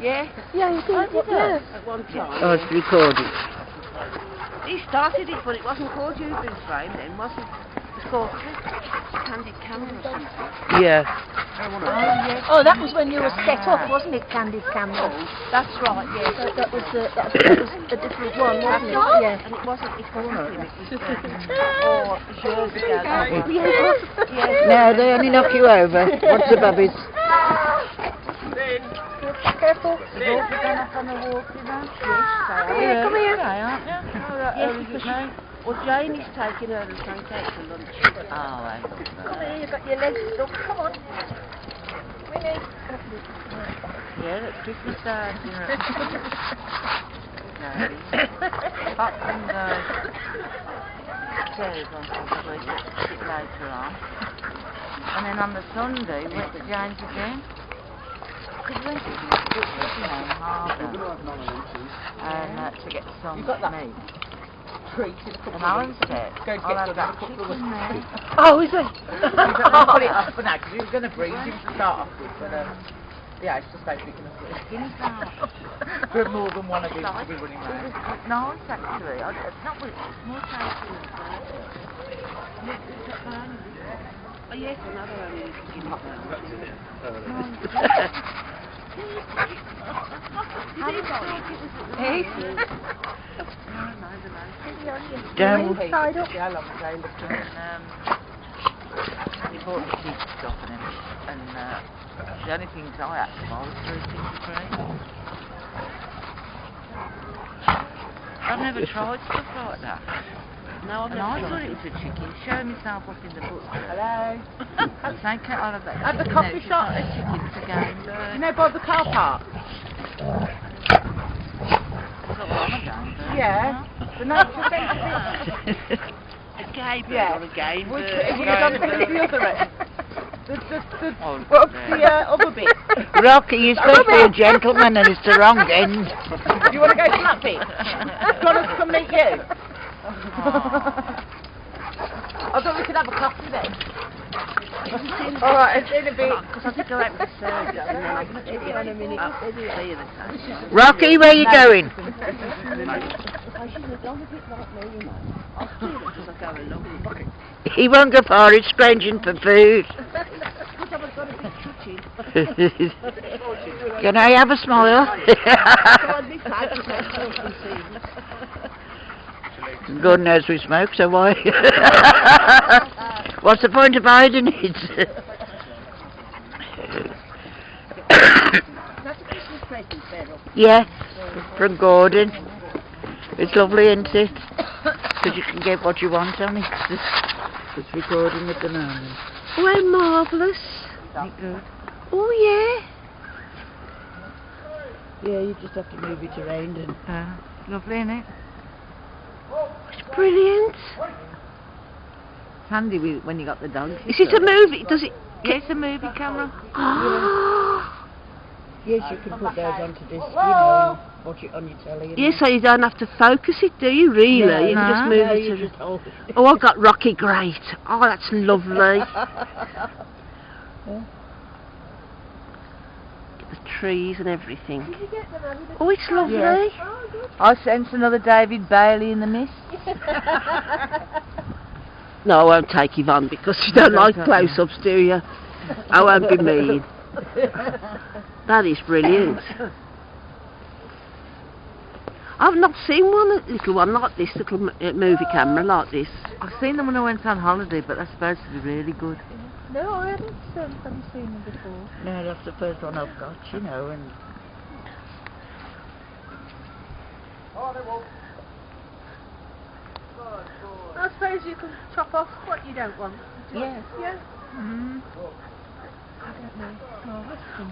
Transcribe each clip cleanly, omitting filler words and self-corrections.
Yeah? Yeah, you did. Yeah. At one time. Oh, it's recorded. He started it, but it wasn't called Ubin's Frame then, was it? It was called Candid Camera or something. Yeah. Oh, that was when you were set up, wasn't it, Candid Camera? That's right, yeah. That was a different one, wasn't it? Yeah. And it wasn't him, it was years ago. That one. Yeah. No, they only knock you over. What's the bubbies? Careful. You've gone up on the walk, you know? Yeah, come here. Aren't you? Yes, because well, Jane is taking her and Frank out for lunch. Oh, I Come here, you've got your legs stuck. Come on. Winnie. Yeah, it's Christmas time, you know. Hot and cherries on probably a bit later on. And then on the Sunday, we went to James again. Because we went to Harbour. And to get some meat. And Alan said, I'll have that chicken there. Oh, is it? I'll put it up for now because we were going to freeze him to start off with, but yeah, it's just like we can afford it. We're more than one of these to be running around. It's nice actually. It's not really, it's more tasty than Oh yes, another one is beginning Down. Side up. Yeah, I love the day looking. And he bought the cheap stuff and the only things I had to buy was fruit and cream. I've never tried stuff like that. No, And I thought it was a chicken. Show myself up in the book. Hello. I think out of that. At the chicken, coffee it's shop. not a chicken, it's a game bird. You know, by the car park? It's not a game bird. Yeah. The nature centre. a gay bird Yeah. or a game Which bird. have you done the other end? Oh, What's yeah. the other bit? Rocky, you're supposed to be a gentleman and it's the wrong end. Do you want to go to that bit? Do you want us to come meet you? I thought we could have a coffee then. Alright, in a bit. Because I think I'll have the surgery and then I can see you in a minute. I'll see you the time. Rocky, where you going? I should have gone a bit like me, you know. I'll see you because I go along. He won't go far, he's scrounging for food. Because I've got a bit twitchy. Can I have a smile? God, this house is so conceived. God knows we smoke, so why? What's the point of hiding it? That's a Christmas present, Beryl. Yeah, from Gordon. It's lovely, isn't it? Because you can get what you want on it. It's recording at the moment. Oh, how marvellous. Ain't good? Oh, yeah. Yeah, you just have to move it around and... It's lovely, isn't it? It's brilliant. It's handy when you got the dogs. Is it a movie? Does it? Yeah, it's a movie camera. Oh. Yes, you can put those onto this, you know, and watch it on your telly. Yes, so you don't have to focus it, do you, really? No, you can just no, move no, it. you to- just hold it. Oh, I've got Rocky Great. Oh, that's lovely. The trees and everything. Oh, it's lovely. Yeah. I sense another David Bailey in the mist. No, I won't take Yvonne because you don't like close-ups, do you? I won't be mean. That is brilliant. I've not seen one, little one like this, little movie camera like this. I've seen them when I went on holiday, but they're supposed to be really good. No, I haven't seen them before. No, that's the first one I've got, you know, and... I suppose you can chop off what you don't want. Yeah. Yeah. Mm.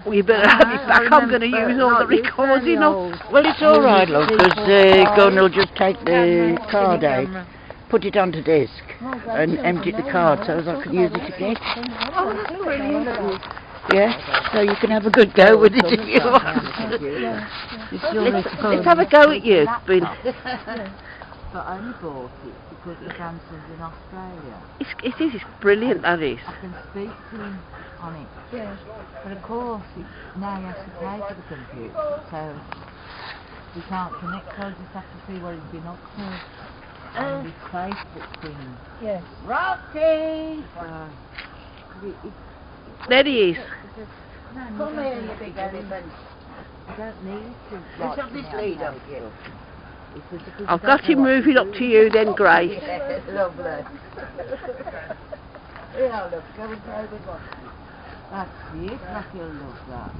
Well, you better have it back. I'm going to use all the recording up. Well, it's all right, love, because Gunn will just take the card out, put it onto disk, and empty the card so that I can use it again. Oh, that's brilliant. Yeah, so you can have a good go with it if you want. Let's have a go at you. But I only bought it because his grandson's in Australia. It's brilliant, that is. I can speak to him on it. Yeah. But of course, now he has to pay for the computer, so we can't connect, so I just have to see what he's been up to. And his Facebook thing. Yes. Rocky! There he is. Come here, you big elephant. I don't need to. Let's have this lead up you. I've got him moving up to you then, Grace. Yes, lovely. Yeah, look, go and play with one. That's it, Rocky will love that.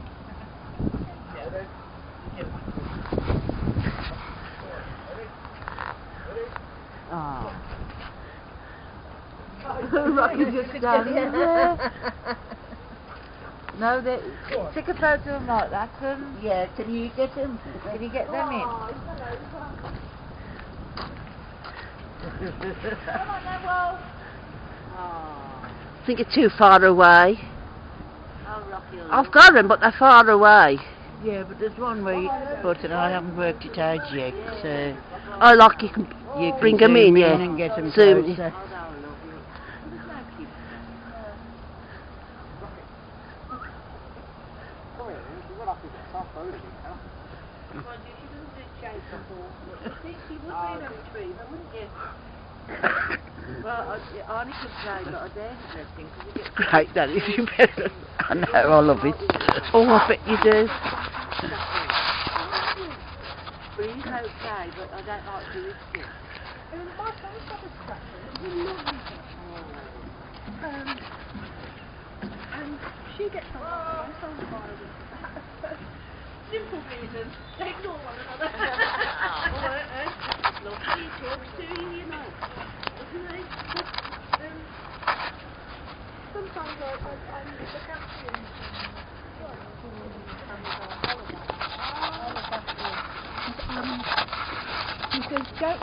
Oh. Rocky just standing there. No, take a photo of him like that, Yeah, can you get him? Can you get them in? I think it's too far away. I've got them, but they're far away. Yeah, but there's one way, but I haven't worked it out yet. So Oh, like you can bring them in, yeah. and get them Zoom. closer. Great, that is. You better. I know, I love it. Oh, I bet you do. But he's okay, but I don't like doing it. And she gets on my phone. Simple reasons. They ignore one another. Lovely talks to you, you know. Isn't it? Sometimes I look after you. He says,